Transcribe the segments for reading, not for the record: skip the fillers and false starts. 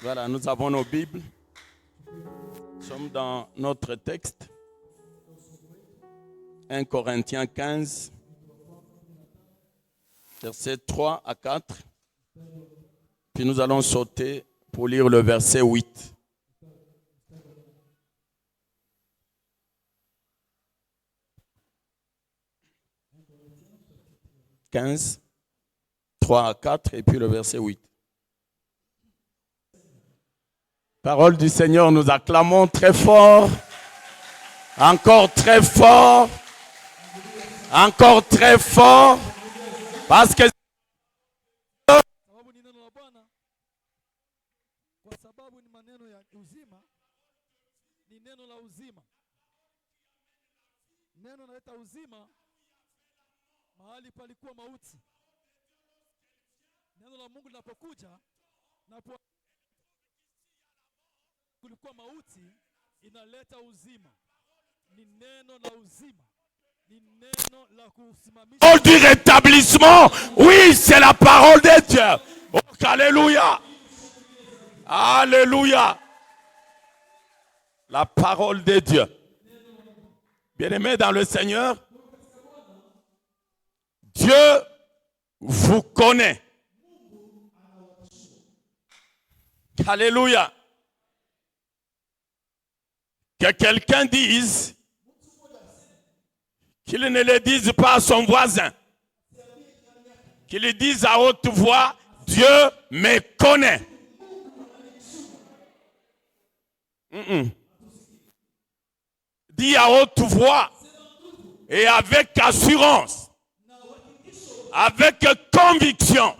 Voilà, nous avons nos Bibles. Nous sommes dans notre texte. 1 Corinthiens 15, versets 3 à 4. Puis nous allons sauter pour lire le verset 8. « 15, 3 à 4 et puis le verset 8. Parole du Seigneur, nous acclamons très fort, encore très fort, encore très fort, parce que mahali palikuwa mauti. Neno la Mungu linapokuja napo kulikuwa mauti, inaleta uzima. Ni neno la uzima. Ni neno la kusimamisha. Parole du rétablissement. Oui, c'est la parole de Dieu. Oh, alléluia. Alléluia. La parole de Dieu. Bien-aimés dans le Seigneur, Dieu vous connaît. Alléluia. Que quelqu'un dise qu'il ne le dise pas à son voisin. Qu'il le dise à haute voix, Dieu me connaît. Dis à haute voix et avec assurance, avec conviction,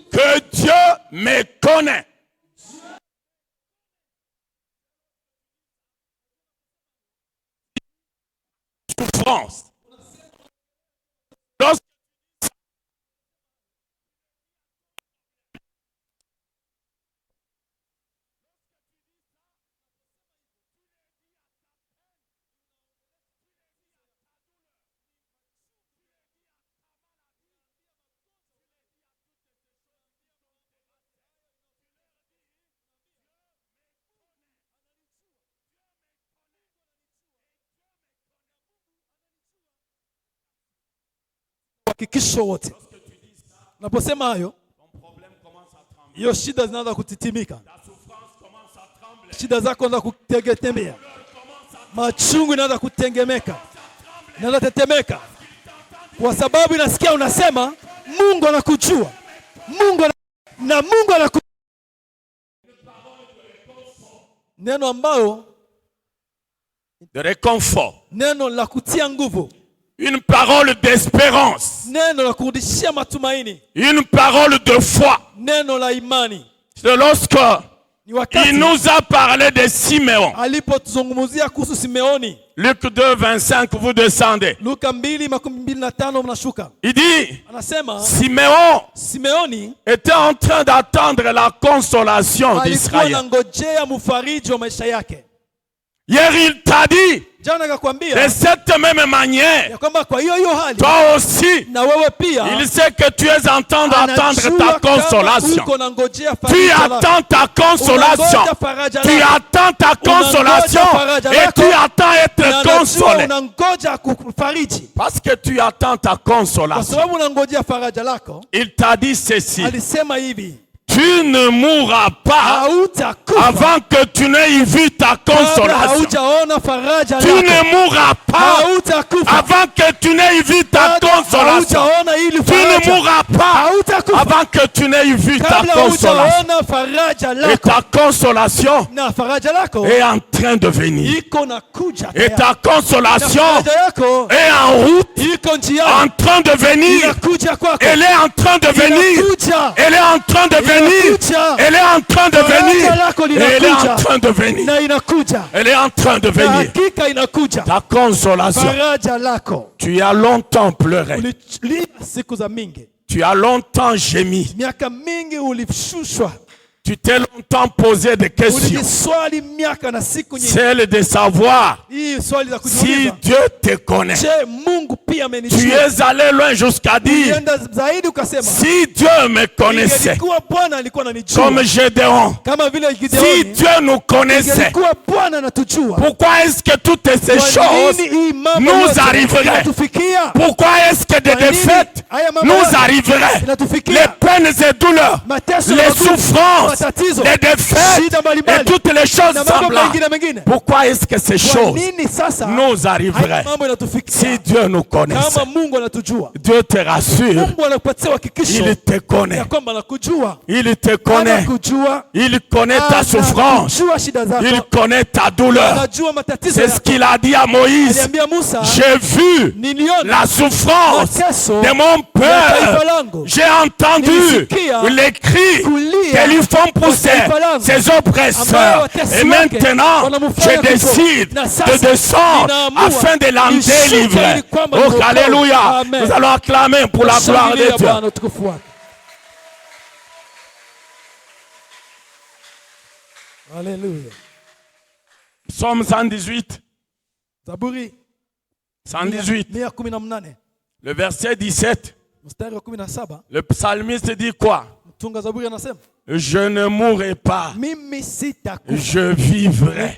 que Dieu me connaît. Souffrance. Hakikisho wote. Naposema hayo, hiyo shida zinaanza kutitimika. Shida zako zinaanza kutegemea. Machungu yanaanza kutengemeka. Yanaanza tetemeka. Kwa sababu inasikia unasema Mungu anakujua. Mungu anakujua. Neno ambao De réconfort. Neno la kutia nguvu. Une parole d'espérance. Neno la kurudishia matumaini. Une parole de foi. Neno la imani. C'est lorsque il nous a parlé de Simeon. Alipotuzungumzia kuhusu Simeoni. Luc 2, 25, vous descendez. Luka 2:25 mnashuka. Il dit, anasema Simeoni était en train d'attendre la consolation d'Israël. Alikuwa anangojea mfariji wa maisha yake. Hier il t'a dit, de cette même manière, toi aussi, il sait que tu es en train d'attendre ta consolation. Tu attends ta consolation. Tu attends ta consolation et tu attends être consolé. Parce que tu attends ta consolation. Il t'a dit ceci. Tu ne mourras pas avant que tu n'aies vu ta consolation. Tu ne mourras pas avant que tu n'aies vu ta consolation. Tu ne mourras pas avant que tu n'aies vu ta consolation. Et ta consolation est en train de venir. Et ta consolation est en route, en train de venir. Elle est en train de venir. Elle est en train de venir. Elle est en train de venir. Elle est en train de venir. Elle est en train de venir. Ta consolation. Tu as longtemps pleuré. Tu as longtemps gémi. Tu t'es longtemps posé des questions. Celle de savoir si Dieu te connaît. Tu es allé loin jusqu'à dire si Dieu me connaissait, comme Gédéon, si Dieu nous connaissait, pourquoi est-ce que toutes ces choses nous arriveraient? Pourquoi est-ce que des défaites nous arriveraient? Les peines et douleurs, les souffrances, les défaites et toutes les choses semblables. Pourquoi est-ce que ces choses nous arriveraient si Dieu nous connaissait? Dieu te rassure. Il te connaît. Il te connaît. Il connaît ta souffrance. Il connaît ta douleur. C'est ce qu'il a dit à Moïse. J'ai vu la souffrance de mon peuple. J'ai entendu les cris que lui font pousser ses oppresseurs. Et maintenant, je décide de descendre afin de l'en délivrer. Oh, alléluia. Nous allons acclamer pour la gloire de Dieu. Alléluia. Psaume 118. Zaburi 118. Le verset 17. Le psalmiste dit quoi? Je ne mourrai pas, je vivrai.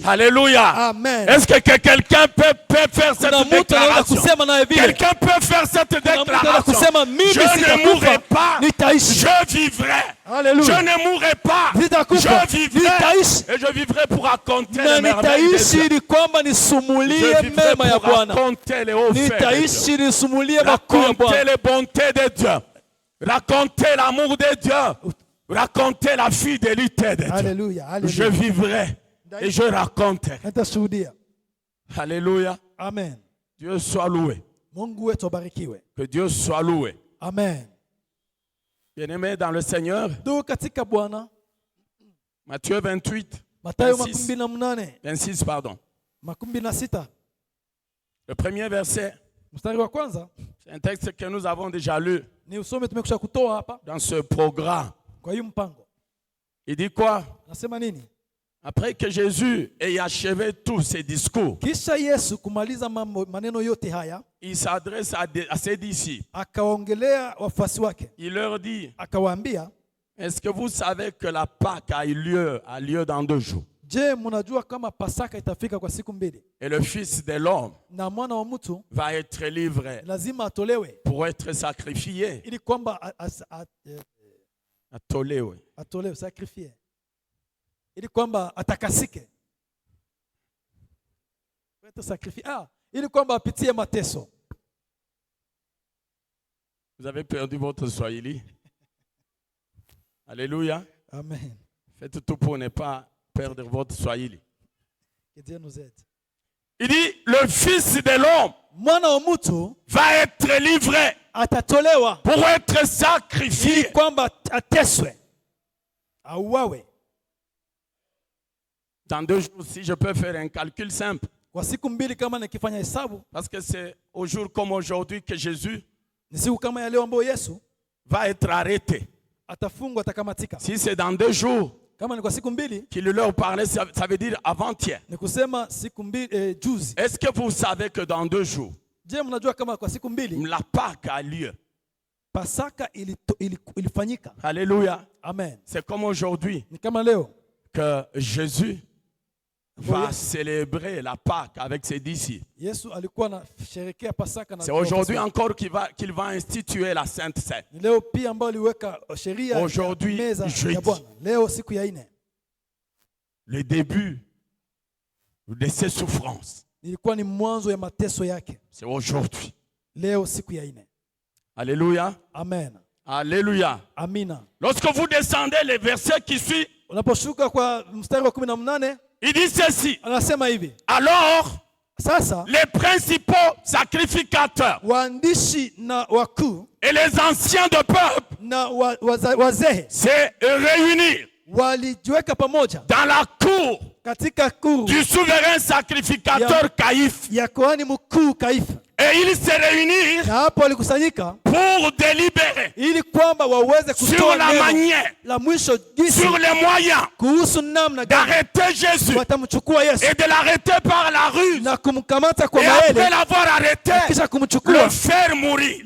Alléluia. Amen. Est-ce que quelqu'un peut faire cette déclaration? Quelqu'un peut faire cette déclaration? Je ne mourrai pas, je vivrai. Alléluia. Je ne mourrai pas, je vivrai. Et je vivrai pour raconter les merveilles de Dieu. Je vivrai pour raconter les hauts faits de Dieu. Raconter les bontés de Dieu. Raconter l'amour de Dieu. Raconter la fidélité de Dieu. Alléluia, alléluia. Je vivrai et je raconterai. Alléluia. Amen. Dieu soit loué. Que Dieu soit loué. Amen. Bien-aimé dans le Seigneur. Matthieu 28. 26, pardon. Le premier verset. C'est un texte que nous avons déjà lu dans ce programme. Il dit quoi? Après que Jésus ait achevé tous ses discours, il s'adresse à ses disciples. Il leur dit, est-ce que vous savez que la Pâque a lieu dans 2 jours? Et le Fils de l'homme va être livré pour être sacrifié. Sacrifié. Ili kwamba atakasike. Sacrifié. Ili kwamba apitie mateso. Vous avez perdu votre Swahili. Alléluia. Amen. Faites tout pour ne pas perdre votre Swahili. Que Dieu nous aide. Il dit, le Fils de l'homme va être livré pour être sacrifié. Dans 2 jours, si je peux faire un calcul simple. Parce que c'est au jour comme aujourd'hui que Jésus va être arrêté. Si c'est dans 2 jours qu'il leur parlait, ça veut dire avant-hier. Est-ce que vous savez que dans 2 jours, la Pâque a lieu? Alléluia. Amen. C'est comme aujourd'hui que Jésus va célébrer la Pâque avec ses disciples. C'est aujourd'hui encore qu'il va instituer la Sainte Seine. Aujourd'hui, jeudi, le début de ses souffrances. C'est aujourd'hui. Alléluia. Amen. Alléluia. Amina. Lorsque vous descendez les versets qui suivent, il dit ceci. Alors, les principaux sacrificateurs et les anciens de peuple s'est réunir dans la cour du souverain sacrificateur Caïphe. Et ils se réunirent pour délibérer sur la manière, sur les moyens d'arrêter Jésus et de l'arrêter par la ruse. Et après l'avoir arrêté, le faire mourir.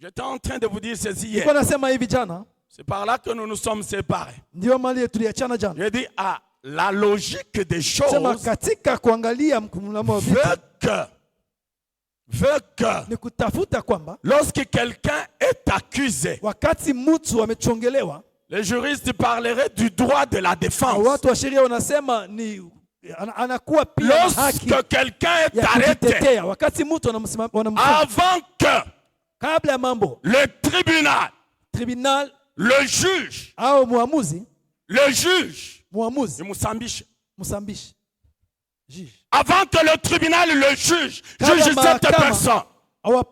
J'étais en train de vous dire ceci hier. C'est par là que nous nous sommes séparés. Je dis, la logique des choses veut que lorsque quelqu'un est accusé, les juristes parleraient du droit de la défense. Lorsque quelqu'un est arrêté, avant que le tribunal, le juge, avant que le tribunal le juge cette personne, avant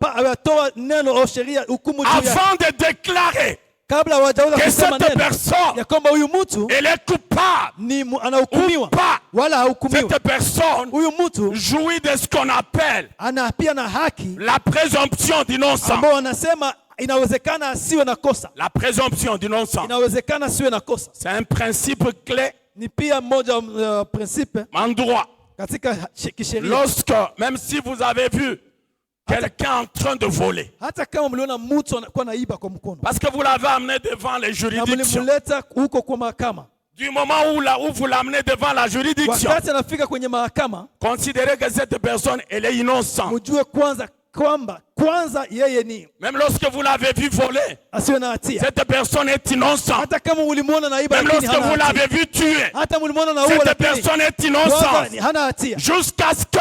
de déclarer que cette personne elle est coupable ou pas, cette personne jouit de ce qu'on appelle la présomption d'innocence. La présomption d'innocence, c'est un principe clé en droit. Lorsque, même si vous avez vu quelqu'un en train de voler, parce que vous l'avez amené devant les juridictions, du moment où vous l'amenez devant la juridiction, considérez que cette personne elle est innocente. Même lorsque vous l'avez vu voler, cette personne est innocente. Même lorsque vous l'avez vu tuer, cette personne est innocente. Jusqu'à ce que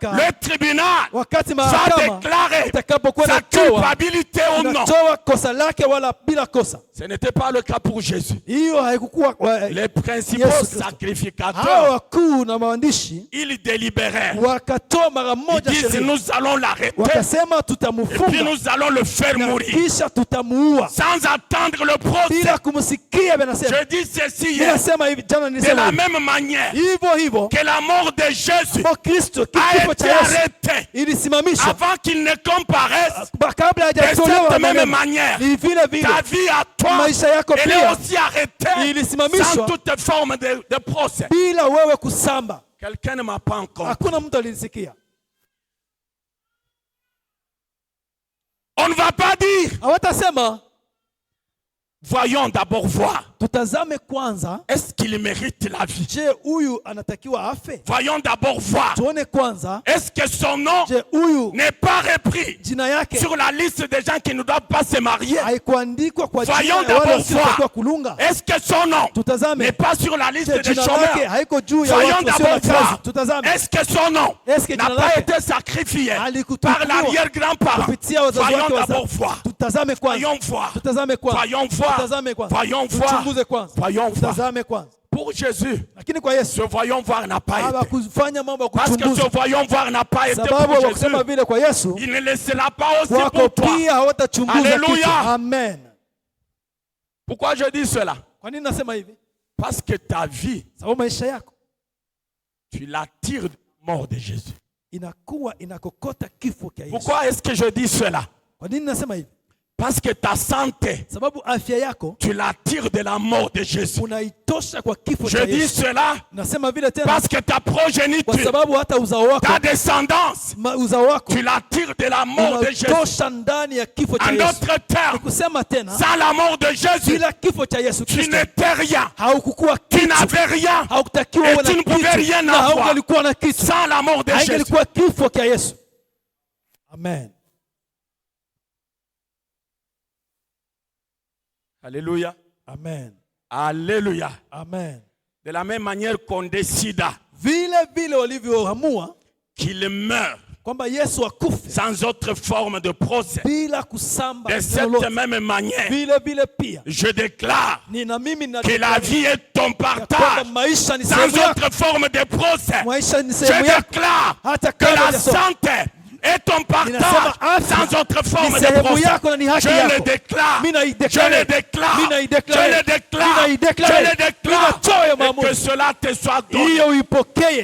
le tribunal va déclarer sa culpabilité ou non. Ce n'était pas le cas pour Jésus. Les principaux sacrificateurs, ils délibéraient. Ils disent, nous allons l'arrêter. Et puis nous allons le faire mourir sans attendre le procès. Je dis ceci hier, de la même manière que la mort de Jésus a été arrêtée avant qu'il ne comparaisse. De cette même manière, ta vie à toi, elle est aussi arrêtée sans toute forme de procès. Quelqu'un ne m'a pas encore. On ne va pas dire. Voyons d'abord voir. Est-ce qu'il mérite la vie? Voyons d'abord voir. Est-ce que son nom n'est pas repris sur la liste des gens qui ne doivent pas se marier? Voyons d'abord voir. Est-ce que son nom n'est pas sur la liste des chômeurs? Voyons d'abord voir. Est-ce que son nom n'a pas été sacrifié par l'arrière-grand-parent? Voyons d'abord voir. Voyons voir. Voyons voir. Voyons voir. Voyons voir. Pour Jésus, ce voyons voir n'a pas été. Parce que ce voyons voir n'a pas été pour Jésus. Il ne laissera pas aussi pour toi. Alléluia. Amen. Pourquoi je dis cela? Parce que ta vie, tu la tires de la mort de Jésus. Pourquoi est-ce que je dis cela? Parce que ta santé, tu la tires de la mort de Jésus. Je dis cela parce que ta progéniture, ta descendance, tu la tires de la mort de Jésus. En d'autres termes, sans la mort de Jésus, tu n'étais rien, tu n'avais rien et tu ne pouvais rien avoir sans la mort de Jésus. Amen. Alléluia. Amen. Alléluia. Amen. De la même manière qu'on décida qu'il meurt sans autre forme de procès, de cette même manière, je déclare que la vie est ton partage sans autre forme de procès. Je déclare que la santé et ton partage sans autre forme de procès. Je le déclare. Je le déclare. Je le déclare. Je le déclare. Et Que cela te soit donné.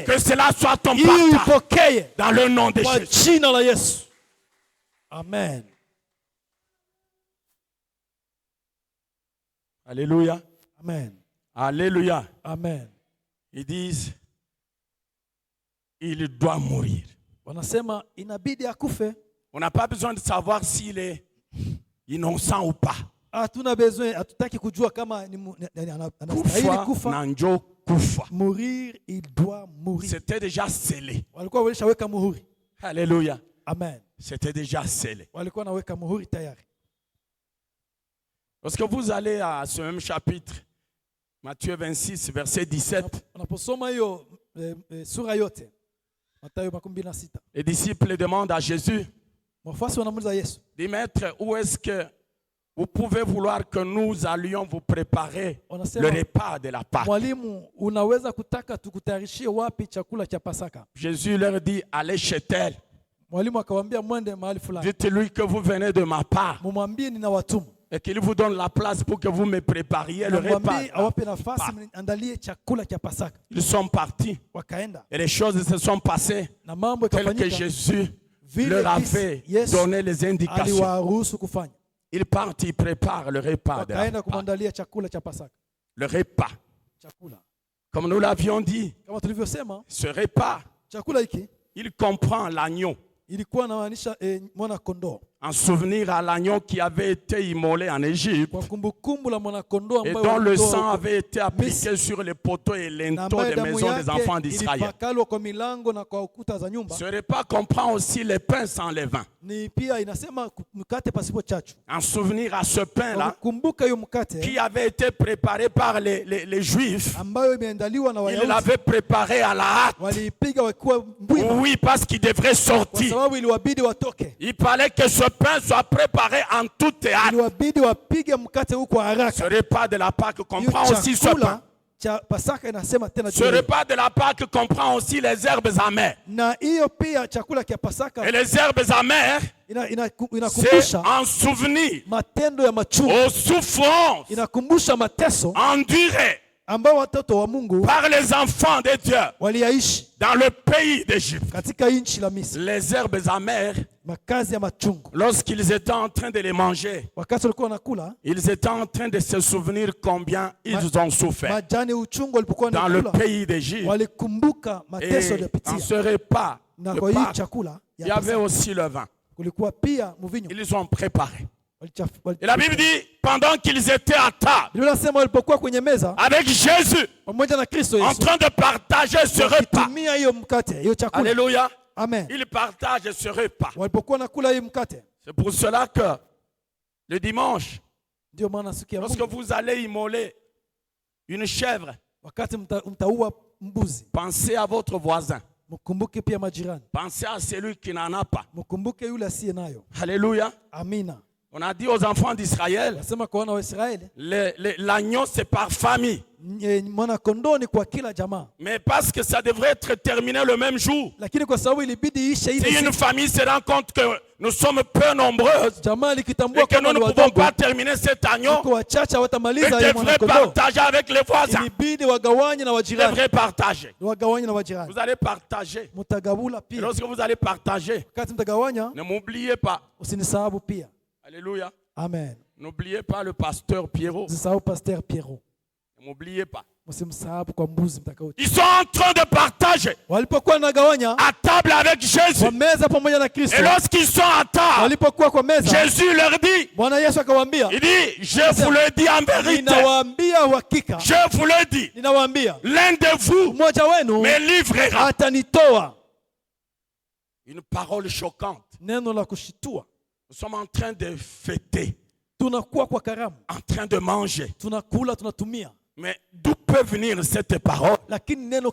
Que cela soit ton partage. Dans le nom de Jésus. Amen. Alléluia. Amen. Alléluia. Amen. Ils disent, il doit mourir. Wanasema inabidi akufe. On n'a pas besoin de savoir s'il est innocent ou pas. Hatuna besoin, hatutaki kujua kama anastahili kufa. Nanjo kufa. Mourir, il doit mourir. C'était déjà scellé. Walikuwa walishaweka muhuri. Alléluia. Amen. C'était déjà scellé. Walikuwa naweka muhuri tayari. Lorsque vous allez à ce même chapitre, Matthieu 26, verset 17. Unaposoma hiyo sura yote. Mathayo 26. Les disciples demandent à Jésus, wafuasi wanamuuliza Yesu, dit maître, où est-ce que vous pouvez vouloir que nous allions vous préparer le repas de la Pâque? Mwalimu, unaweza kutaka tukutayarishie wapi chakula cha Pasaka? Jésus leur dit, allez chez tel. Mwalimu akawaambia mwende mahali fulani. Dites-lui que vous venez de ma part. Mumwambie ninawatuma. Et qu'il vous donne la place pour que vous me prépariez le repas. Ils sont partis. Et les choses se sont passées telles que Jésus leur avait donné les indications. Ils partent, ils préparent le repas de la Pâque. Le repas. Comme nous l'avions dit, ce repas, il comprend l'agneau. En souvenir à l'agneau qui avait été immolé en Égypte et dont le sang avait été appliqué sur les poteaux et linteaux des maisons des enfants d'Israël. Ce repas comprend aussi les pains sans levain. En souvenir à ce pain-là qui avait été préparé par les Juifs, il l'avait préparé à la hâte. Oui, parce qu'il devrait sortir. Il fallait que ce pain soit préparé en toute hâte. Ce repas de la Pâque comprend aussi ce pain. Ce repas de la Pâque comprend aussi les herbes amères. Et les herbes amères, c'est en souvenir aux souffrances endurées par les enfants de Dieu dans le pays d'Égypte. Les herbes amères, lorsqu'ils étaient en train de les manger, ils étaient en train de se souvenir combien ils ont souffert dans le pays d'Égypte. Et en ce repas, il y avait aussi le vin. Ils ont préparé. Et la Bible dit, pendant qu'ils étaient à table avec Jésus, en train de partager ce repas, alléluia, Amen. Ils partagent ce repas. C'est pour cela que le dimanche, lorsque vous allez immoler une chèvre, pensez à votre voisin. Pensez à celui qui n'en a pas. Alléluia. Amina. On a dit aux enfants d'Israël, l'agneau c'est par famille. Mais parce que ça devrait être terminé le même jour. Si une famille se rend compte que nous sommes peu nombreuses et que nous ne pouvons pas terminer cet agneau, ils devraient partager avec les voisins. Ils devraient partager. Vous allez partager. Et lorsque vous allez partager, ne m'oubliez pas. Alléluia. Amen. N'oubliez pas le pasteur Pierrot. N'oubliez pas. Ils sont en train de partager à table avec Jésus. Et lorsqu'ils sont à table, Jésus leur dit, il dit, je vous le dis en vérité, je vous le dis, l'un de vous me livrera. Une parole choquante. Nous sommes en train de fêter, en train de manger. Mais d'où peut venir cette parole qui vient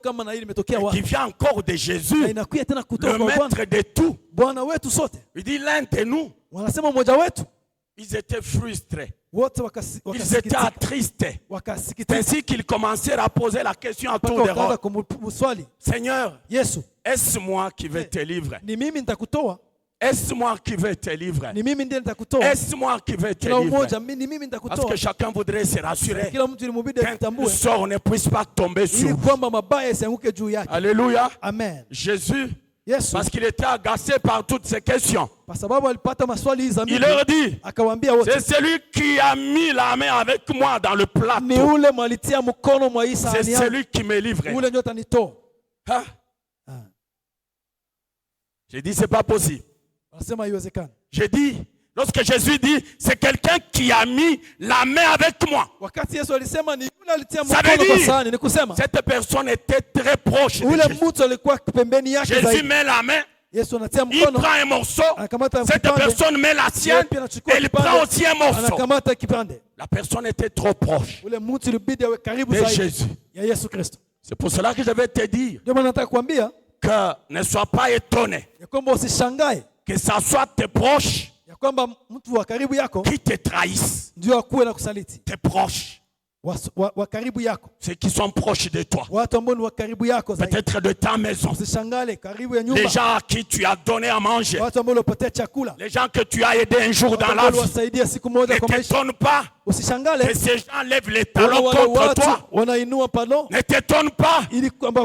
encore de Jésus, le maître de tout? Il dit l'un de nous, ils étaient frustrés, ils étaient attristés. C'est ainsi qu'ils commencèrent à poser la question à tour de rôle. Seigneur, est-ce moi qui vais te livrer? Est-ce moi qui vais te livrer? Est-ce moi qui vais te livrer? Parce que chacun voudrait se rassurer qu'un sort ne puisse pas tomber sur lui. Alléluia. Amen. Jésus, parce qu'il était agacé par toutes ces questions, il leur dit, c'est celui qui a mis la main avec moi dans le plateau. C'est celui qui me livre. Hein? J'ai dit, c'est pas possible. J'ai dit, lorsque Jésus dit, c'est quelqu'un qui a mis la main avec moi. Ça veut dire, cette personne était très proche de Jésus. Jésus met la main, il prend un morceau, cette personne met la sienne, et il prend aussi un morceau. La personne était trop proche de Jésus. C'est pour cela que je vais te dire que ne sois pas étonné que ça soit tes proches qui te trahissent. Tes proches. Ceux qui sont proches de toi. Peut-être de ta maison. Les gens à qui tu as donné à manger. Les gens que tu as aidés un jour dans la vie. Ne t'étonne pas que ces gens lèvent les talons contre toi. Ne t'étonne pas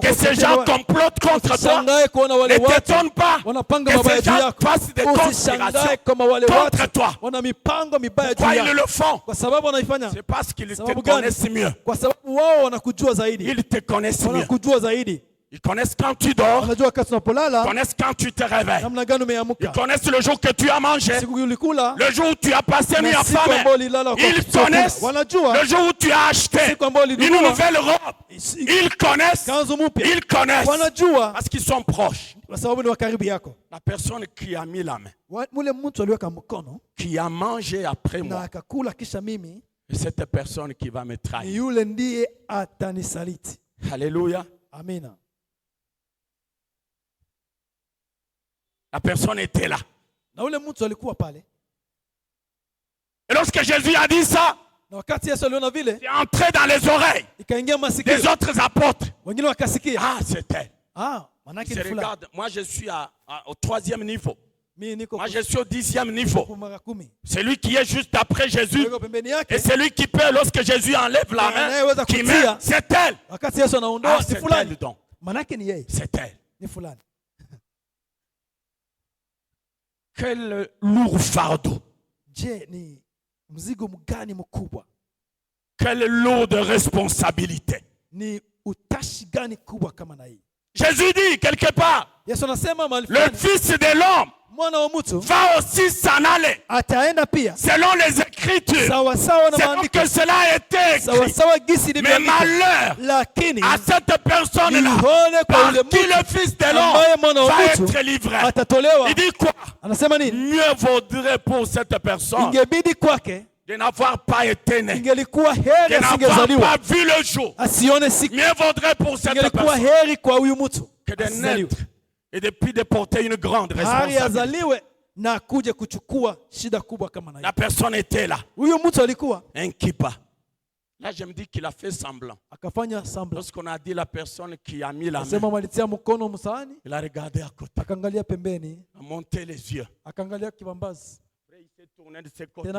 que ces gens complotent contre toi. Ne t'étonne pas que ces gens fassent des conspirations contre toi. Pourquoi ils le font? C'est parce qu'ils te connaissent mieux. Ils te connaissent mieux. Ils connaissent quand tu dors. Ils connaissent quand tu te réveilles. Ils connaissent le jour que tu as mangé. Le jour où tu as passé nuit affamé. Ils connaissent le jour où tu as acheté une nouvelle robe. Ils connaissent. Ils connaissent. Parce qu'ils sont proches. La personne qui a mis la main, qui a mangé après moi, et cette personne qui va me trahir. Alléluia. Amen. La personne était là. Et lorsque Jésus a dit ça, c'est entré dans les oreilles des autres apôtres. Ah, c'est elle. Regarde, moi je suis au 3e niveau. Moi je suis au 10e niveau. C'est lui qui est juste après Jésus. Et c'est lui qui peut, lorsque Jésus enlève la main, qui met, c'est elle. Ah, c'est elle donc. C'est elle. Quel lourd fardeau. Quelle lourde responsabilité. Jésus dit quelque part, le Fils de l'homme va aussi s'en aller. Selon les Écritures. C'est donc que cela a été écrit. Mais malheur à cette personne-là par qui le Fils de l'homme va être livré. Il dit quoi? Mieux vaudrait pour cette personne de n'avoir pas été né, de n'avoir pas vu le jour. Mieux vaudrait pour cette personne que de naître et depuis de porter une grande responsabilité. La personne était là. Un kippa. Là, je me dis qu'il a fait semblant. Lorsqu'on a dit la personne qui a mis la main, il a regardé à côté. A monté les yeux. Après, il s'est tourné de ses côtés.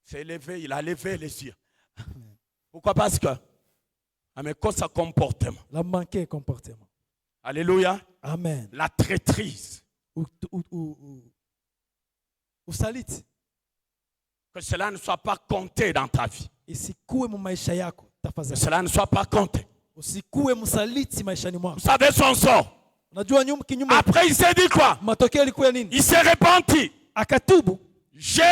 S'est levé, il a levé les yeux. Pourquoi? Parce que à cause de son comportement. Alléluia. Amen. La traîtrise. Que cela ne soit pas compté dans ta vie. Que cela ne soit pas compté. Vous savez son sort. Après il s'est dit quoi? Il s'est repenti. J'ai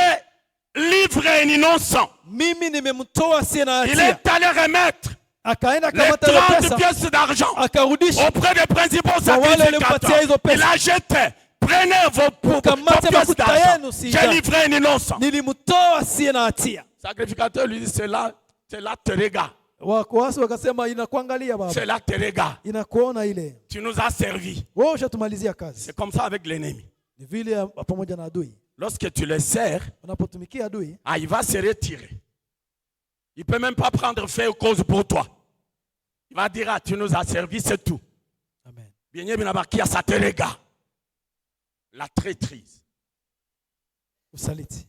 livré un innocent. Il est allé remettre les 30 pièces d'argent auprès des principaux sacrificateurs. Il a jeté. Prenez vos pièces d'argent. J'ai livré un innocent. Le sacrificateur lui dit, cela te regarde. Cela te regarde. Tu nous as servi. C'est comme ça avec l'ennemi. Lorsque tu le sers, il va se retirer. Il ne peut même pas prendre fait ou cause pour toi. Il va dire, tu nous as servi, c'est tout. Bien, ça te regarde. La traîtrise. Usaliti.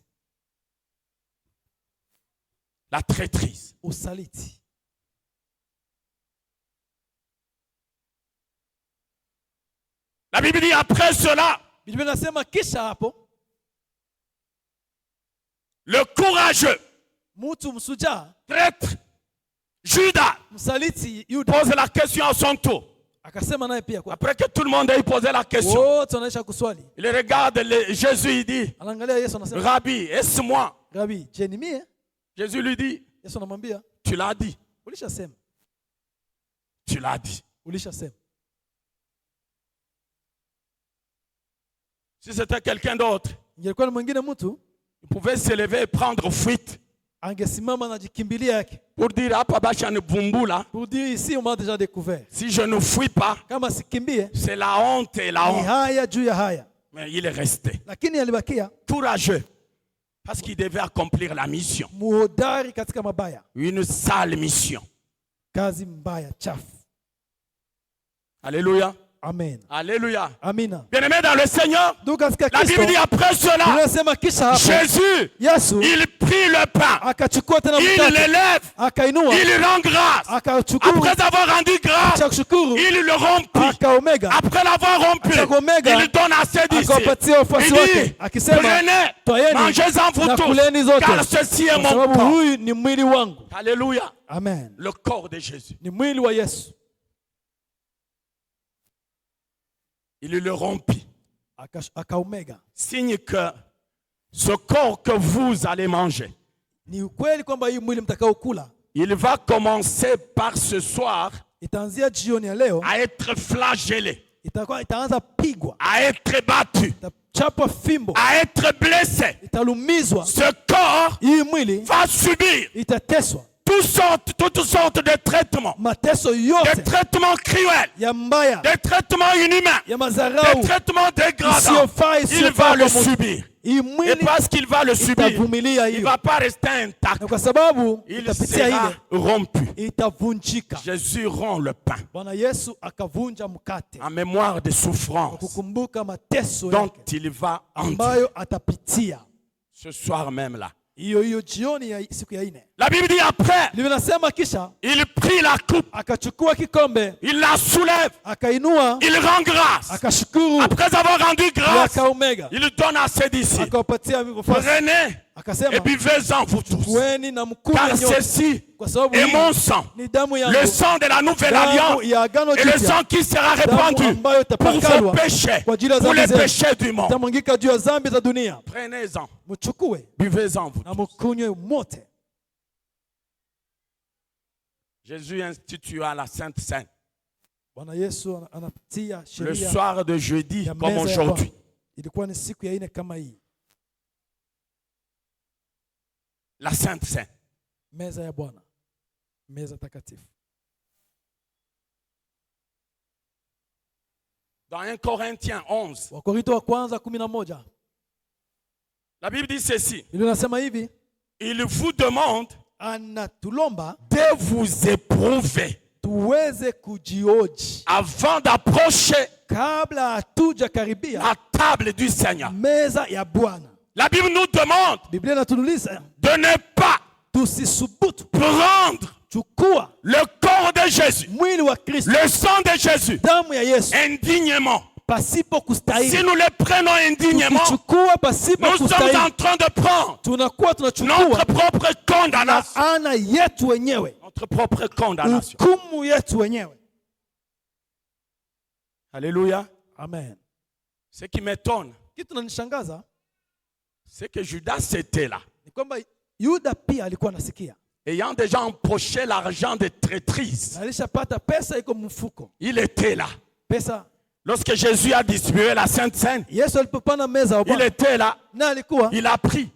La traîtrise. Usaliti. La Bible dit après cela, le courageux, traître, Judas, pose la question à son tour. Après que tout le monde ait posé la question, il regarde Jésus, il dit, Rabbi, est-ce moi? Jésus lui dit, tu l'as dit. Tu l'as dit. Si c'était quelqu'un d'autre, il pouvait se lever et prendre fuite. Pour dire, pour dire ici on m'a déjà découvert. Si je ne fuis pas, c'est la honte et la honte. Mais il est resté courageux parce qu'il devait accomplir la mission. Une sale mission. Alléluia. Amen. Alléluia. Amina. Bien-aimé dans le Seigneur, la Bible dit après cela, Jésus, il prit le pain, il l'élève, il rend grâce. Après avoir rendu grâce, il le rompit. Après l'avoir rompu, il donne à ses disciples. Il dit, prenez, mangez-en vous tous, car ceci est mon corps. Alléluia. Amen. Le corps de Jésus. Il le rompit. Signe que ce corps que vous allez manger, il va commencer par ce soir à être flagellé, à être battu, à être blessé. Ce corps va subir toutes sortes de traitements. Des traitements cruels. Des traitements inhumains. Des traitements dégradants. Il va le subir. Et parce qu'il va le subir, il ne va pas rester intact. Il sera rompu. Jésus rompt le pain en mémoire des souffrances dont il va endurer ce soir même là. La Bible dit après, il prit la coupe, il la soulève, il rend grâce. Après avoir rendu grâce, il donne à ses disciples, prenez et buvez-en vous tous, car ceci est mon sang, le sang de la nouvelle alliance, et le sang qui sera répandu pour vos péchés, pour les péchés du monde. Prenez-en, buvez-en vous tous. Jésus institua la Sainte Seine le soir de jeudi comme aujourd'hui. La Sainte Seine. Dans 1 Corinthiens 11, la Bible dit ceci. Il vous demande de vous éprouver avant d'approcher la table du Seigneur. La Bible nous demande de ne pas prendre le corps de Jésus, le sang de Jésus, indignement. Si nous le prenons indignement, nous sommes en train de prendre notre propre condamnation. Notre propre condamnation. Alléluia. Amen. Ce qui m'étonne, c'est que Judas était là. Ayant déjà empoché l'argent de traîtrise, il était là. Lorsque Jésus a distribué la Sainte Seine, il était là. Il a pris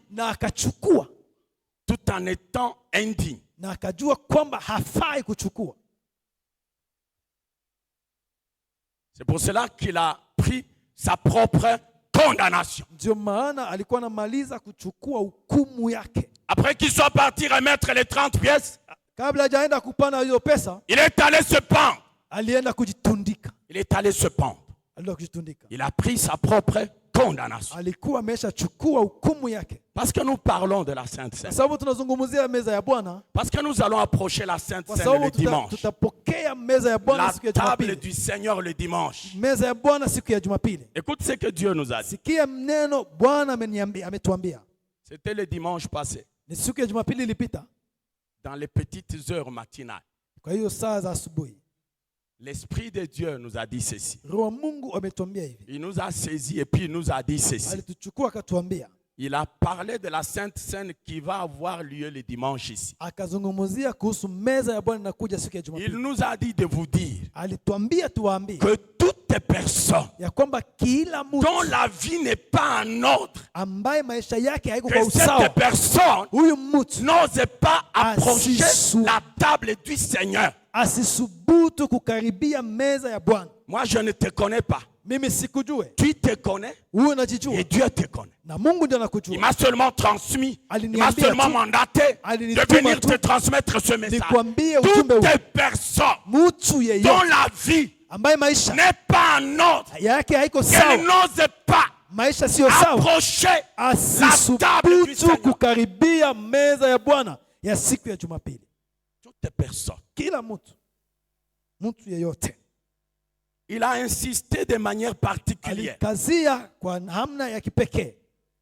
tout en étant indigne. C'est pour cela qu'il a pris sa propre condamnation. Après qu'il soit parti remettre les 30 pièces, il est allé se pendre. Il est allé se pendre. Il a pris sa propre condamnation. alikuwa ameshachukua hukumu yake. Parce que nous parlons de la Sainte Seine. Kwa sababu tunazungumzia meza ya Bwana. Parce que nous allons approcher la Sainte Seine le dimanche. Tutapokea meza ya Bwana siku ya Jumapili. La table du Seigneur le dimanche. Meza ya Bwana siku ya Jumapili. Écoute ce que Dieu nous a dit. Sikia neno Bwana ametuambia. C'était le dimanche passé. Ni siku ya Jumapili ilipita. Dans les petites heures matinales. Kwa hiyo saa za asubuhi. L'Esprit de Dieu nous a dit ceci. Roho Mungu ametuambia hivi. Il nous a saisi et puis il nous a dit ceci. Alituchukua akatuambia. Il a parlé de la Sainte Seine qui va avoir lieu le dimanche ici. Akazungumzia kuhusu meza ya Bwana inakuja siku ya Jumapili. Il nous a dit de vous dire. Alituambia tuwaambie. Que toutes personnes ya kwamba kila mtu dont la vie n'est pas en ordre. Ambaye maisha yake haiko kwa que usawa. cette personne huyu mtu n'ose pas approcher la table du Seigneur. Asisubutu kukaribia meza ya Bwana. Moi je ne te connais pas. Mimi sikujue. Tu te connais. Wewe unajijua. Et Dieu te connaît. Na Mungu ndiye anakujua. Il m'a seulement transmis. Il m'a seulement mandaté de venir te transmettre ce message. Toutes les personnes dont la vie n'est pas en ordre, qu'elle n'ose pas maisha sio sawa, approcher la table du Seigneur. Kukaribia meza ya Bwana ya siku ya Jumapili. Toutes les personnes. Kila mtu yeyote. Il a insisté de manière particulière. Alikazia kwa namna ya kipekee.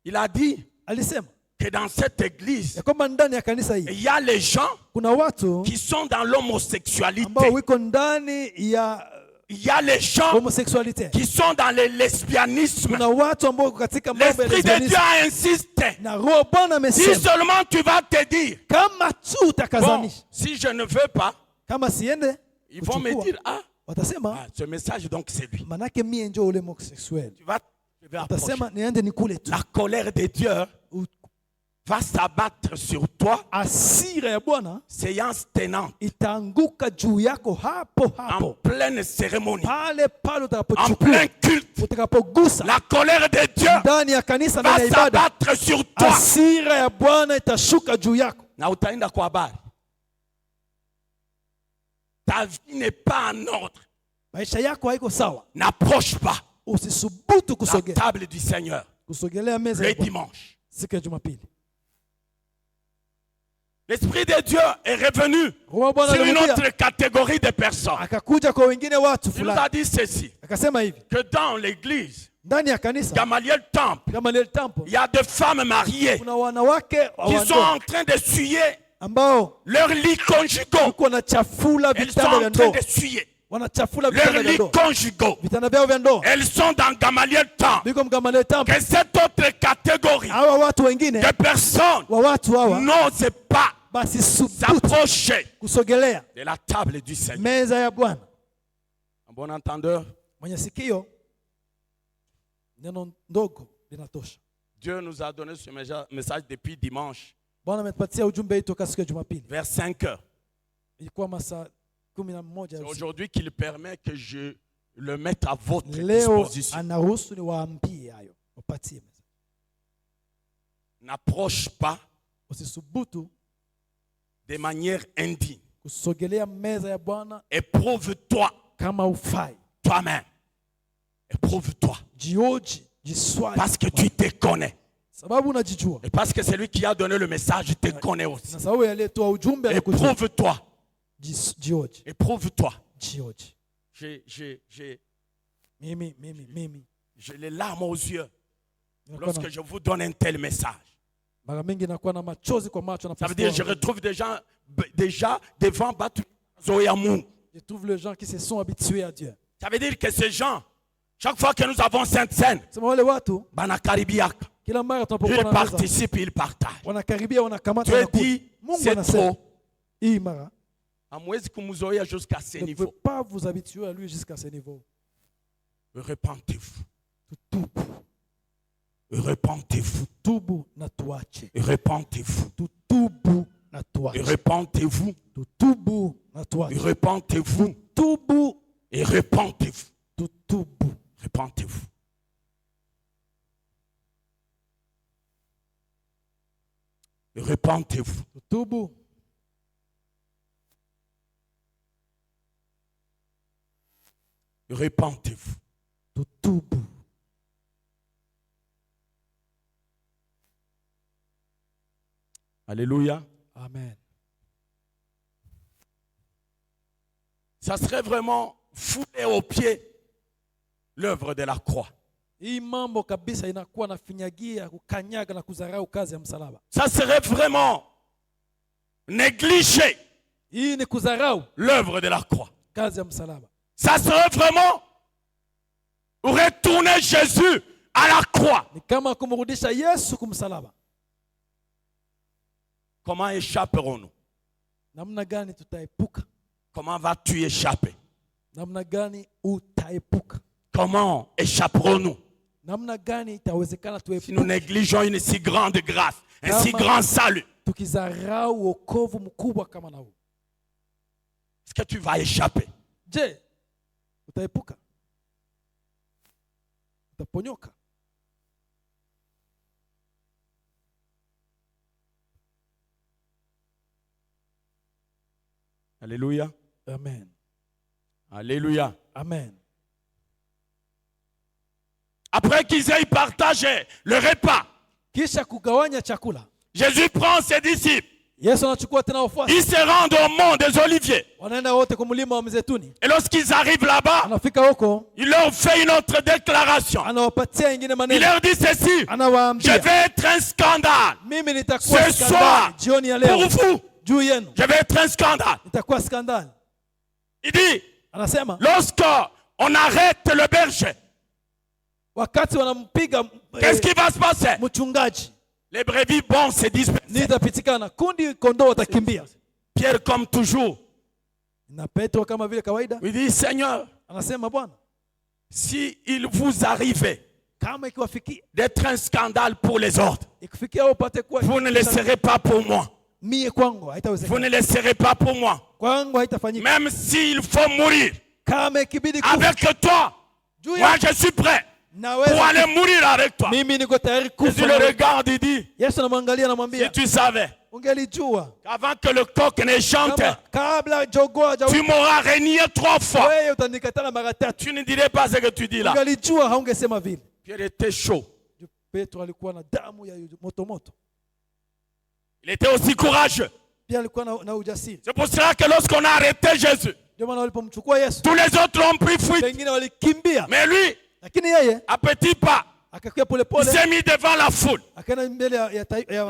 Il a dit alisema que dans cette église, ya kwamba ndani ya kanisa hii il y a les gens kuna watu qui sont dans l'homosexualité. Ambao wiko ndani ya il y a les gens qui sont dans le lesbianisme. L'Esprit de Dieu a insisté. Si seulement tu vas te dire, bon, si je ne veux pas, ils vont me dire, ce message donc c'est lui. Tu vas approcher. La colère de Dieu va s'abattre sur toi. Séance tenante. En pleine cérémonie. En plein culte. La colère de Dieu va s'abattre sur toi. Na utaenda kwa habari. Ta vie n'est pas en ordre. N'approche pas la table du Seigneur le dimanche. L'Esprit de Dieu est revenu sur une autre catégorie de personnes. Il nous a dit ceci, que dans l'église, Gamaliel Temple, il y a des femmes mariées qui sont en train de suyer leurs lits conjugaux. Elles sont en train de suyer leurs lits conjugaux. Elles sont dans Gamaliel Temple. Que cette autre catégorie de personnes n'osent pas s'approcher de la table du Seigneur. Un bon entendeur. Dieu nous a donné ce message depuis dimanche. Vers 5 heures. C'est aujourd'hui qu'il permet que je le mette à votre disposition. N'approche pas de manière indigne. Éprouve-toi toi-même. Éprouve-toi. Parce que tu te connais. Et parce que celui qui a donné le message te connaît aussi. Éprouve-toi. Éprouve-toi. J'ai les larmes aux yeux lorsque je vous donne un tel message. Ça veut dire que je retrouve des gens déjà devant Batu Zoyamou. Je trouve les gens qui se sont habitués à Dieu. Ça veut dire que ces gens, chaque fois que nous avons Sainte Seine, ils participent, ils partagent. Dieu dit, c'est trop. Jusqu'à ce niveau. Ne peut pas vous habituer à lui jusqu'à ce niveau. Repentez-vous. Repentez-vous. Repentez-vous. Repentez-vous. Repentez-vous. Et repentez-vous. Repentez-vous. Repentez-vous. Repentez-vous. Alléluia. Amen. Ça serait vraiment fouler aux pieds l'œuvre de la croix. Ça serait vraiment négliger l'œuvre de la croix. Ça serait vraiment retourner Jésus à la croix. Comment échapperons-nous? Comment vas-tu échapper? Comment échapperons-nous si nous négligeons une si grande grâce, un si grand salut? Est-ce que tu vas échapper? Alléluia. Amen. Alléluia. Amen. Après qu'ils aient partagé le repas, Jésus prend ses disciples. Ils se rendent au mont des Oliviers. Et lorsqu'ils arrivent là-bas, il leur fait une autre déclaration. Il leur dit ceci: je vais être un scandale ce soir pour vous. Je vais être un scandale. Il dit, lorsqu'on arrête le berger, qu'est-ce qui va se passer? Les brebis vont se disperser. Pierre, comme toujours, il dit, Seigneur, si il vous arrivait d'être un scandale pour les autres, vous ne le serez pas pour moi. Vous ne le serez pas pour moi. Même s'il faut mourir avec toi, moi je suis prêt pour aller mourir avec toi. Jésus le regarde et dit, si tu savais qu'avant que le coq ne chante, tu m'auras renié 3 fois, tu ne dirais pas ce que tu dis là. Pierre était chaud. Il était aussi courageux. C'est pour cela que lorsqu'on a arrêté Jésus, tous les autres l'ont pris fuite. Mais lui, à petits pas, il s'est mis devant la foule,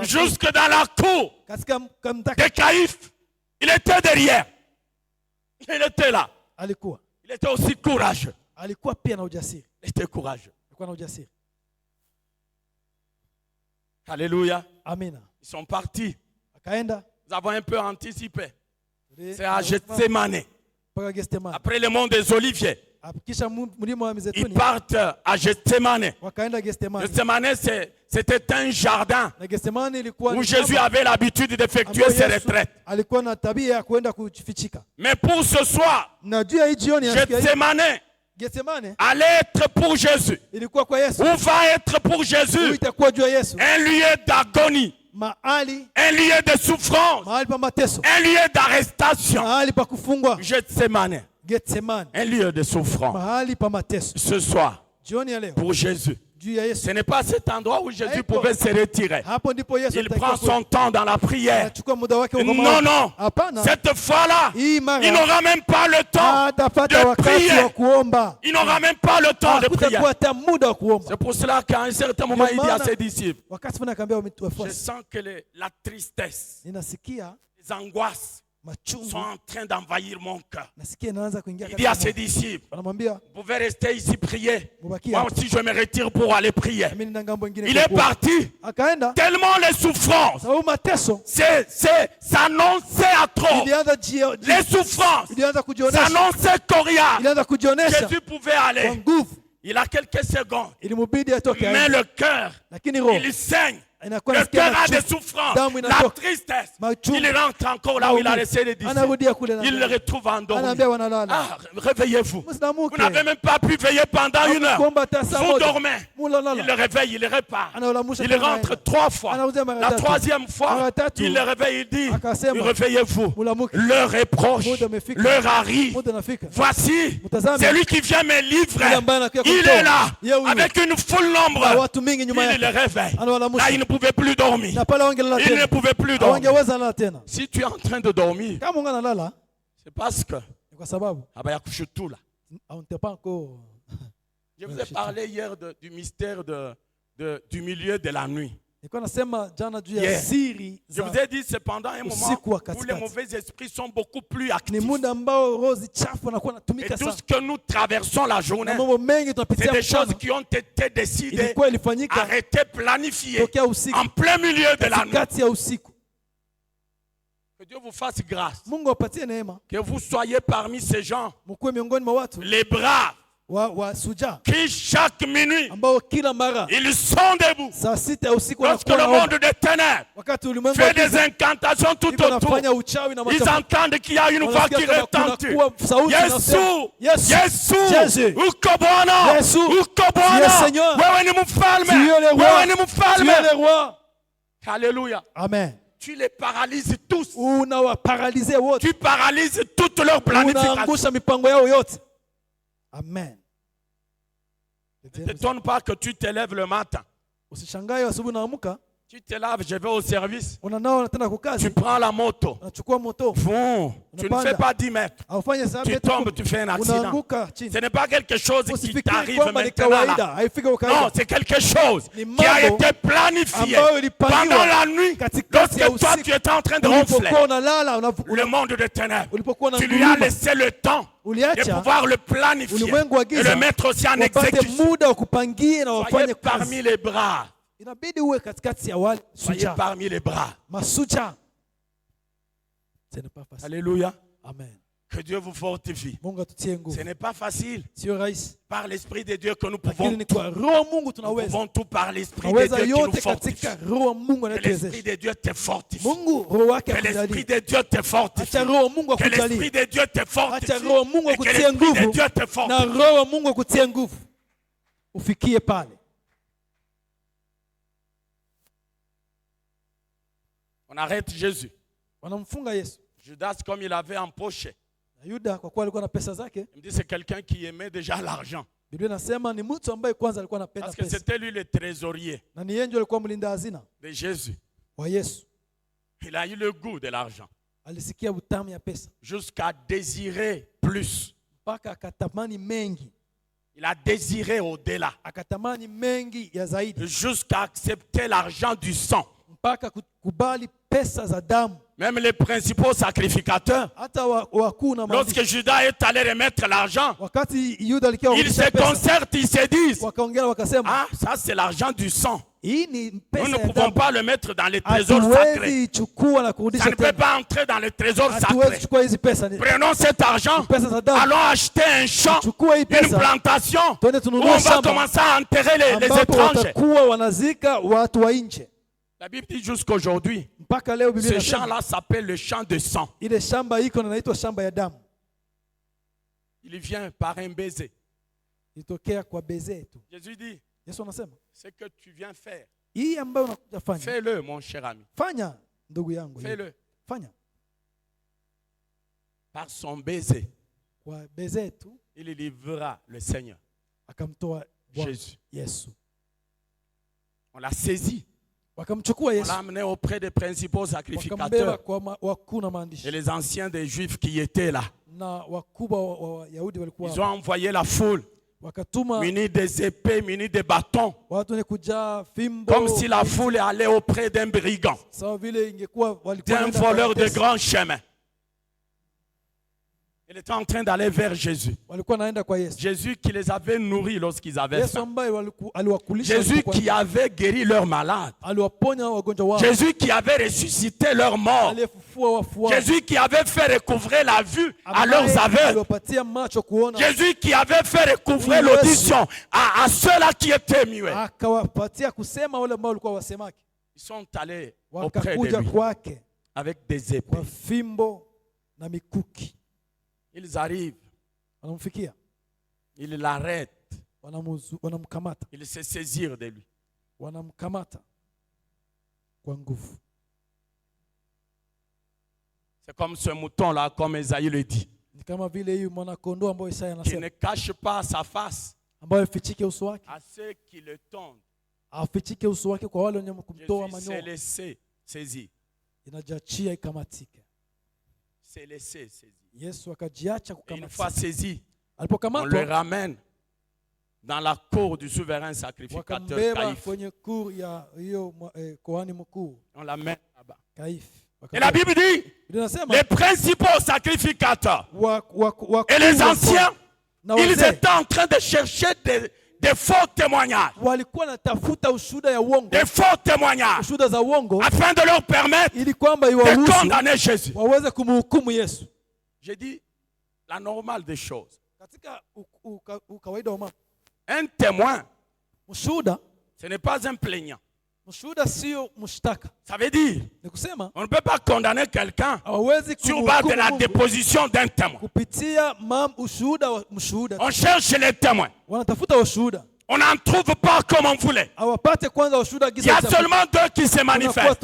jusque dans la cour de Caïphe. Il était derrière. Il était là. Il était aussi courageux. Il était courageux. Alléluia. Amen. Ils sont partis. Nous avons un peu anticipé. C'est à Gethsémane. Après le mont des Oliviers, ils partent à Gethsémane. Gethsémane, c'était un jardin où Jésus avait l'habitude d'effectuer ses retraites. Mais pour ce soir, Gethsémane allait être pour Jésus, ou va être pour Jésus, un lieu d'agonie, un lieu de souffrance, un lieu d'arrestation. Gethsémane, un lieu de souffrance. Ce soir, pour Jésus, ce n'est pas cet endroit où Jésus pouvait se retirer. Il prend son temps dans la prière. Non, non. Cette fois-là, il n'aura même pas le temps de prier. Il n'aura même pas le temps de prier. C'est pour cela qu'à un certain moment, il dit à ses disciples, je sens que la tristesse, les angoisses sont en train d'envahir mon cœur. Il dit à ses disciples, vous pouvez rester ici prier. Moi aussi je me retire pour aller prier. Il est parti. Tellement les souffrances s'annonçaient à trop. Les souffrances s'annonçaient coriaces. Jésus pouvait aller. Il a quelques secondes. Mais le cœur, il saigne. Le cœur a des souffrances, la tristesse. Il rentre encore là où il a laissé les disciples. Il le retrouve endormi. Ah, réveillez-vous. Vous n'avez même pas pu veiller pendant 1 heure. Vous dormez. Il le réveille, il le répare. Il rentre 3 fois. La 3e fois, il le réveille, il dit, réveillez-vous. L'heure est proche. L'heure arrive. Voici, c'est lui qui vient me livrer. Il est là, avec une foule nombre. Il le réveille. Là, une pouvait plus dormir. Il ne pouvait plus dormir. Si tu es en train de dormir, c'est parce que je vous ai parlé hier du mystère du milieu de la nuit. Hier, je vous ai dit cependant un moment où les mauvais esprits sont beaucoup plus actifs. Et tout ce que nous traversons la journée, c'est des choses qui ont été décidées, arrêtées, planifiées en plein milieu de la nuit. Que Dieu vous fasse grâce. Que vous soyez parmi ces gens, les braves, qui chaque minuit ils sont debout. Lorsque le monde des ténèbres fait des incantations tout autour, ils entendent qu'il y a une voix qui retentit. Jésus, Ukobwana, wewe ni mfalme. Alléluia. Amen. Tu les paralyses tous. Tu paralyses toute leur planification. Amen. Ne t'étonne pas que tu te lèves le matin. Tu te lèves, je vais au service. Tu prends la moto. Tu ne fais pas 10 mètres. Tu tombes, tu fais un accident. Ce n'est pas quelque chose qui t'arrive maintenant là. Non, c'est quelque chose qui a été planifié pendant la nuit. Lorsque toi tu étais en train de ronfler le monde des ténèbres, tu lui as laissé le temps de pouvoir le planifier et le mettre aussi en exécution. Soyez parmi les bras. Soyez parmi les bras. Alléluia. Amen. Que Dieu vous fortifie. Ce n'est pas facile. Par l'Esprit de Dieu que nous pouvons tout par l'Esprit de Dieu qui nous fortifie. Que l'Esprit de Dieu te fortifie. Que l'Esprit de Dieu te fortifie. Que l'Esprit de Dieu te fortifie. Et que l'Esprit de Dieu te fortifie. On arrête Jésus. Judas, comme il avait empoché, il me dit c'est quelqu'un qui aimait déjà l'argent. Parce que c'était lui le trésorier de Jésus. Il a eu le goût de l'argent. Jusqu'à désirer plus. Il a désiré au-delà. Jusqu'à accepter l'argent du sang. Même les principaux sacrificateurs, lorsque Judas est allé remettre l'argent, ils se concertent, ils se disent, ah, ça c'est l'argent du sang. Nous ne pouvons pas le mettre dans les trésors sacrés. Ça ne peut pas entrer dans les trésors sacrés. Prenons cet argent, allons acheter un champ, une plantation, où on va commencer à enterrer les étrangers. La Bible dit jusqu'aujourd'hui, ce champ-là s'appelle le champ de sang. Il vient par un baiser. Jésus dit, ce que tu viens faire, fais-le mon cher ami. Fais-le. Par son baiser, il livrera le Seigneur. Jésus. On l'a saisi. On l'a amené auprès des principaux sacrificateurs et les anciens des Juifs qui étaient là. Ils ont envoyé la foule, munis des épées, munis des bâtons, comme si la foule allait auprès d'un brigand, d'un voleur de grands chemins. Il était en train d'aller vers Jésus. Jésus qui les avait nourris lorsqu'ils avaient faim. Jésus qui avait guéri leurs malades. Jésus qui avait ressuscité leurs morts. Jésus qui avait fait recouvrer la vue à leurs aveugles. Jésus qui avait fait recouvrer l'audition à ceux-là qui étaient muets. Ils sont allés auprès de lui avec des épées. Ils arrivent. Ils l'arrêtent. Ils se saisirent de lui. C'est comme ce mouton-là, comme Esaïe le dit. Qui ne cache pas sa face à ceux qui le tendent afichike uso wake kwa wale wenye kumtoa Jésus s'est laissé saisir. Inajiachia ikamatike. S'est laissé saisir. Yesu akajiacha kukamatika. Une fois saisi, on Alipokamatwa, le ramène dans la cour du souverain sacrificateur Caïphe. Kwenye cour ya hiyo kuhani mkuu. On l'amène là-bas. Caïphe. Et la Bible dit, les principaux sacrificateurs et les anciens, ils étaient en train de chercher des faux témoignages. Des faux témoignages. Afin de leur permettre de condamner Jésus. J'ai dit la normale des choses. Un témoin, ce n'est pas un plaignant. Ça veut dire, on ne peut pas condamner quelqu'un sur base de la déposition d'un témoin. On cherche les témoins. On n'en trouve pas comme on voulait. Il y a seulement deux qui se manifestent.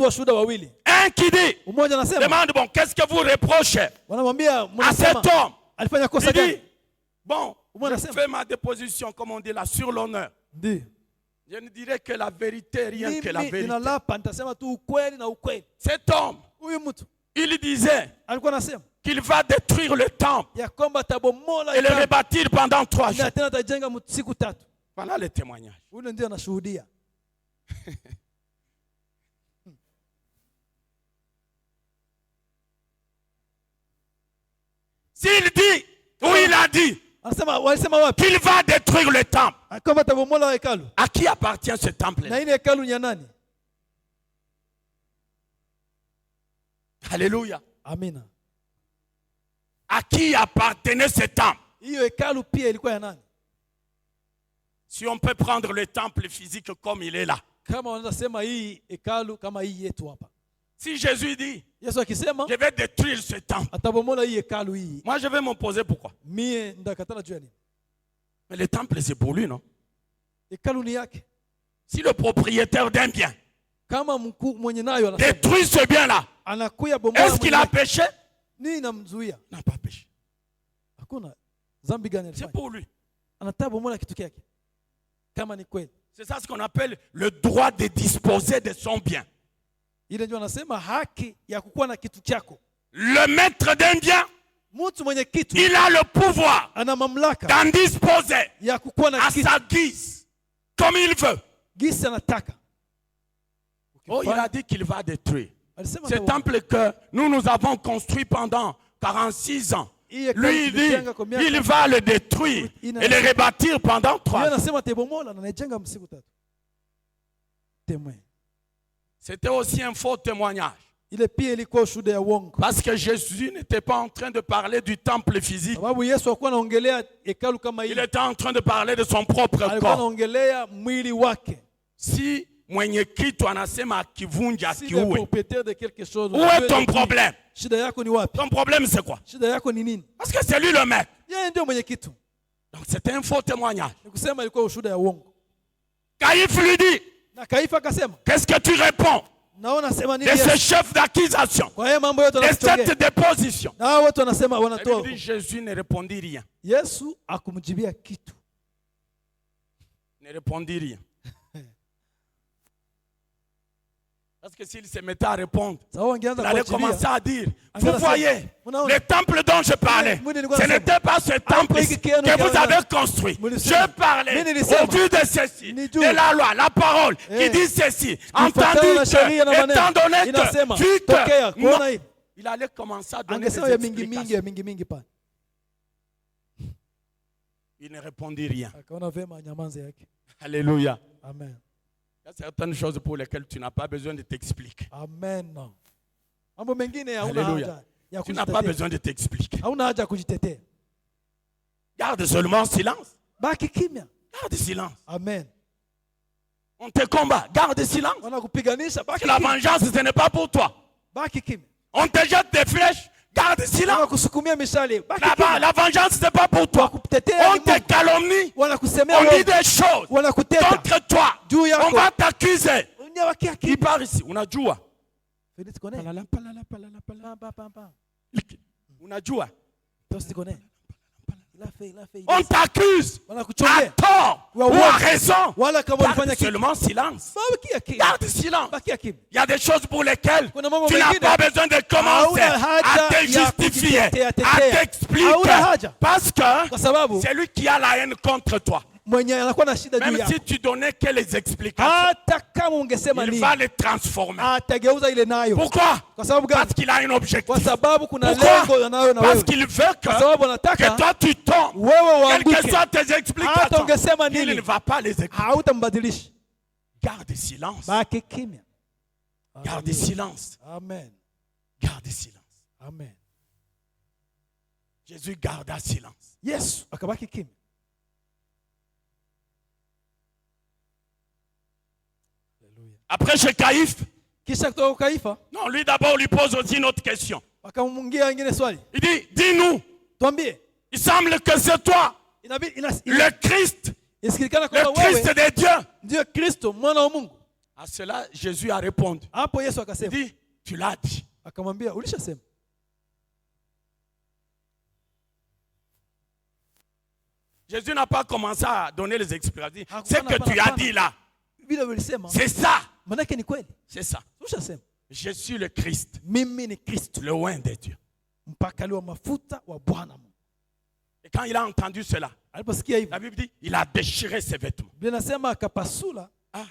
Un qui dit, demande, bon, qu'est-ce que vous reprochez à cet homme? Il dit, bon, je fais ma déposition, comme on dit là, sur l'honneur. Je ne dirais que la vérité, rien que la vérité. Cet homme, il disait qu'il va détruire le temple et le rebâtir pendant 3 jours. Voilà le témoignage. S'il dit, ou il a dit, qu'il va détruire le temple. À qui appartient ce temple? Alléluia. Amen. À qui appartenait ce temple? Si on peut prendre le temple physique comme il est là. Si Jésus dit, je vais détruire ce temple, moi je vais m'opposer. Pourquoi? Mais le temple c'est pour lui, non? Si le propriétaire d'un bien détruit ce bien-là, est-ce qu'il a péché? Il n'a pas péché. C'est pour lui. C'est ça ce qu'on appelle le droit de disposer de son bien. Le maître d'un bien, il a le pouvoir d'en disposer à sa guise, comme il veut. Oh, il a dit qu'il va détruire. Ce temple que nous avons construit pendant 46 ans. Lui, il dit, il va le détruire et le rebâtir pendant 3 jours. C'était aussi un faux témoignage. Parce que Jésus n'était pas en train de parler du temple physique. Il était en train de parler de son propre corps. Si mwenye kitu anasema akivunja akiue, où est ton problème? Ton problème c'est quoi? Parce que c'est lui le maître. Donc c'était un faux témoignage. Caïphe lui dit, qu'est-ce que tu réponds de ce chef d'accusation, de cette déposition? Et dit, Jésus ne répondit rien. Ne répondit rien. Parce que s'il se mettait à répondre, il allait commencer à dire, vous voyez, le temple dont je parlais, ce n'était pas ce temple que vous avez construit. Je parlais au vu de ceci, de la loi, la parole qui dit ceci. Entendu que, étant donné que, vu que, non, il allait commencer à donner des explications. Il ne répondit rien. Alléluia. Amen. Il y a certaines choses pour lesquelles tu n'as pas besoin de t'expliquer. Amen. Alléluia. Tu n'as pas besoin de t'expliquer. Garde seulement silence. Garde silence. Amen. On te combat. Garde silence. Parce que la vengeance, ce n'est pas pour toi. On te jette des flèches. Garde silence. La vengeance, ce n'est pas pour toi. On te calomnie. On dit des choses contre toi. On va t'accuser. Il part ici. Unajua. Unajua. On t'accuse à tort ou à raison. Garde seulement silence. Garde silence. Il y a des choses pour lesquelles tu n'as pas besoin de commencer à te justifier, à t'expliquer. Parce que c'est lui qui a la haine contre toi. Même si tu donnais que les explications, il va les transformer. Pourquoi? Parce qu'il a un objectif. Pourquoi? Parce qu'il veut que toi tu tombes. Quelles que soient tes explications, il ne va pas les écouter. Garde silence. Garde silence. Amen. Garde silence. Amen. Jésus garda silence. Yes. Akabaki kimya. Après chez Caïphe, non, lui d'abord lui pose aussi une autre question. Il dit, dis-nous, il semble que c'est toi, le Christ de Dieu. À cela, Jésus a répondu. Il dit, tu l'as dit. Jésus n'a pas commencé à donner les explications. C'est que tu as dit là. C'est ça. C'est ça. Je suis le Christ. Le oint de Dieu. Et quand il a entendu cela, la Bible dit il a déchiré ses vêtements. Ah.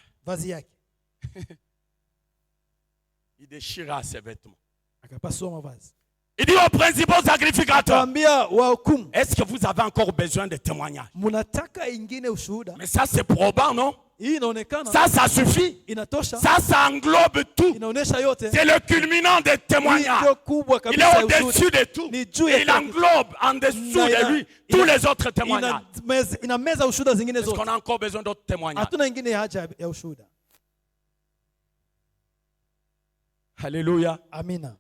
Il déchira ses vêtements. Il dit aux principaux sacrificateurs, est-ce que vous avez encore besoin de témoignages? Mais ça c'est probant, non? Ça suffit. Ça englobe tout. C'est le culminant des témoignages. Il est au-dessus de tout. Et il englobe en dessous de lui tous les autres témoignages. Est-ce qu'on a encore besoin d'autres témoignages? Alléluia. Amina.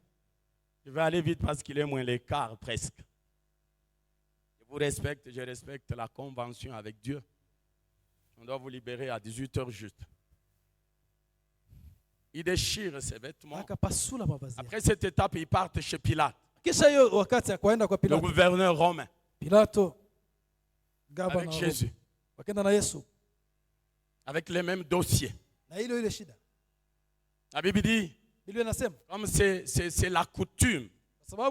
Je vais aller vite parce qu'il est moins l'écart presque. Je vous respecte, je respecte la convention avec Dieu. On doit vous libérer à 18h juste. Il déchire ses vêtements. Après cette étape, il part chez Pilate, le gouverneur romain, avec Jésus, avec les mêmes dossiers. La Bible dit, comme c'est la coutume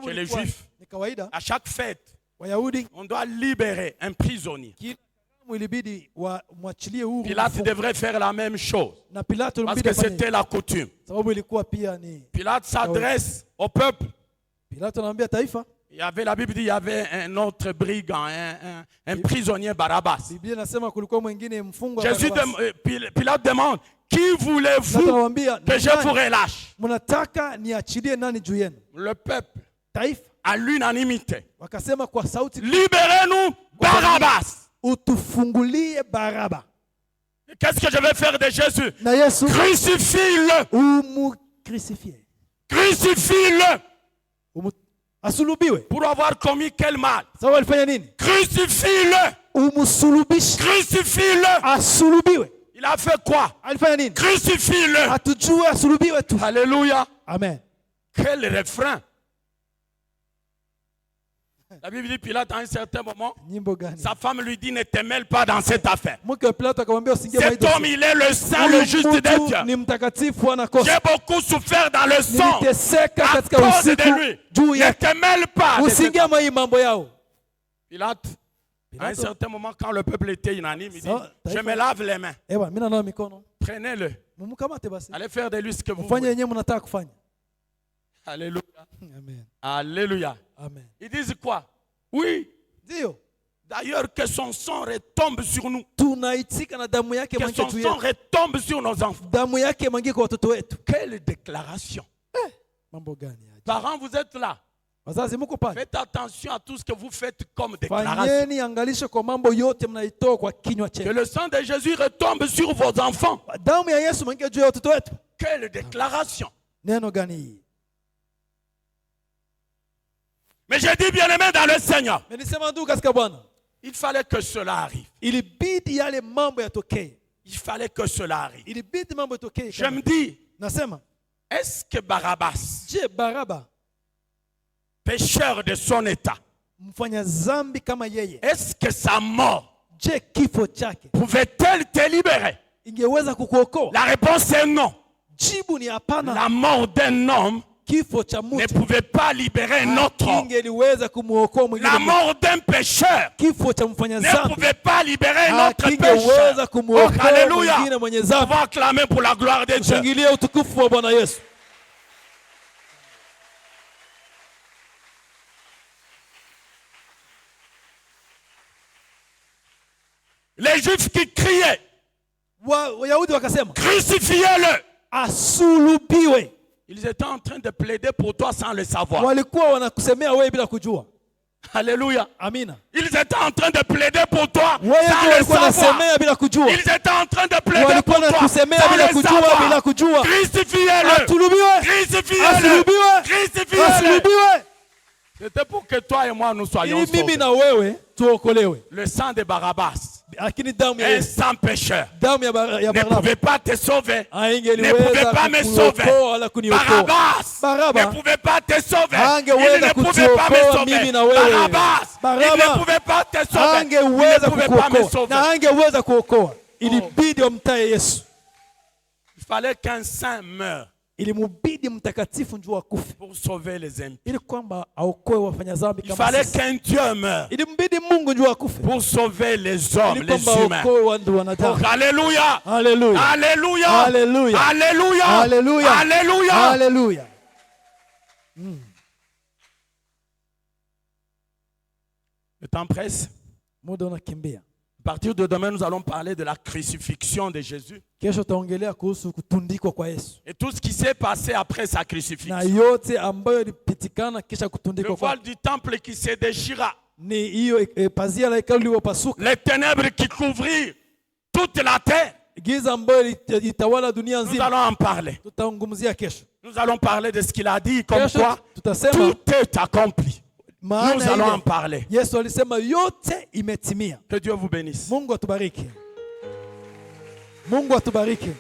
chez les Juifs, à chaque fête, on doit libérer un prisonnier. Pilate devrait faire la même chose parce que c'était la coutume. Pilate s'adresse au peuple. Il y avait, la Bible dit, il y avait un autre brigand, un prisonnier Barabbas. Pilate demande, qui voulez-vous que je vous relâche? Le peuple, à l'unanimité, libérez-nous Barabbas. Qu'est-ce que je vais faire de Jésus? Crucifie-le. Crucifie-le. Pour avoir commis quel mal? Crucifie-le. Crucifie-le. Il a fait quoi? Crucifie-le. Alléluia. Amen. Quel refrain. La Bible dit Pilate à un certain moment, sa femme lui dit ne te mêle pas dans cette affaire. Cet homme il est le saint, le juste de Dieu. J'ai beaucoup souffert dans le sang à cause de lui. Ne te mêle pas. Pilate, à un certain moment quand le peuple était unanime, il dit je me lave les mains. Prenez-le. Allez faire de lui ce que vous voulez. Alléluia. Amen. Alléluia. Amen. Ils disent quoi? Oui. D'ailleurs, que son sang retombe sur nous. Que son sang retombe sur nos enfants. Quelle déclaration. Parents, vous êtes là. Faites attention à tout ce que vous faites comme déclaration. Que le sang de Jésus retombe sur vos enfants. Quelle déclaration. Mais j'ai dit bien-aimé dans le Seigneur. Il fallait que cela arrive. Il fallait que cela arrive. Je me dis, est-ce que Barabbas, pécheur de son état, est-ce que sa mort pouvait-elle te libérer? La réponse est non. La mort d'un homme ne pouvait pas libérer un autre homme. La mort d'un pécheur ne pouvait pas libérer un autre pécheur. Oh, alléluia. On va acclamer pour la gloire de Dieu. Les Juifs qui criaient, crucifiez-le. Ils étaient en train de plaider pour toi sans le savoir. Alléluia. Ils étaient en train de plaider pour toi sans le savoir. Ils étaient en train de plaider pour toi sans le savoir. Crucifiez-le. Crucifiez-le. Crucifiez-le. C'était pour que toi et moi nous soyons sauvés. Le sang de Barabbas, un sang pécheur, ne pouvait pas te sauver, ne pouvait pas me sauver. Barabbas ne pouvait pas te sauver, il ne pouvait pas me sauver. Barabbas, il ne pouvait pas te sauver, il ne pouvait pas me sauver. Il fallait qu'un saint meure pour sauver les impies. Il fallait qu'un Dieu meure pour sauver les hommes, les humains. Oh, alléluia. Alléluia. Alléluia. Alléluia. Alléluia. Alléluia. Alléluia. Le temps presse. À partir de demain, nous allons parler de la crucifixion de Jésus. Et tout ce qui s'est passé après sa crucifixion. Le voile du temple qui se déchira. Les ténèbres qui couvrirent toute la terre. Nous allons en parler. Nous allons parler de ce qu'il a dit, comme quoi tout est accompli. Nous allons en parler. Que Dieu vous bénisse. Mungu atubariki.